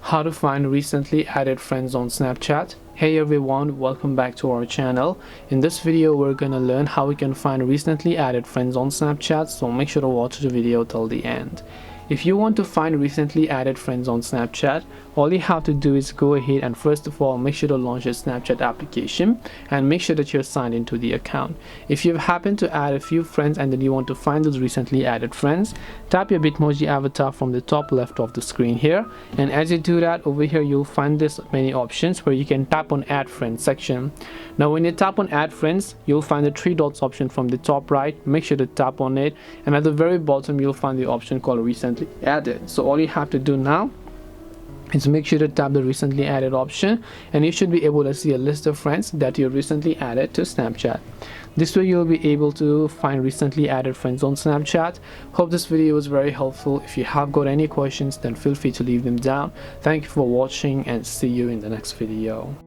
How to find recently added friends on Snapchat. Hey everyone, welcome back to our channel. In this video we're gonna learn how we can find recently added friends on Snapchat, so make sure to watch the video till the end. If you want to find recently added friends on Snapchat, all you have to do is go ahead and first of all make sure to launch your Snapchat application and make sure that you're signed into the account. If you happen to add a few friends and then you want to find those recently added friends, tap your Bitmoji avatar from the top left of the screen here, and as you do that, over here you'll find this many options where you can tap on add friends section. Now when you tap on add friends, you'll find the three dots option from the top right. Make sure to tap on it, and at the very bottom you'll find the option called recently added. So all you have to do now is make sure to tap the recently added option, and you should be able to see a list of friends that you recently added to Snapchat. This way you'll be able to find recently added friends on Snapchat. Hope this video was very helpful. If you have got any questions, then feel free to leave them down. Thank you for watching and see you in the next video.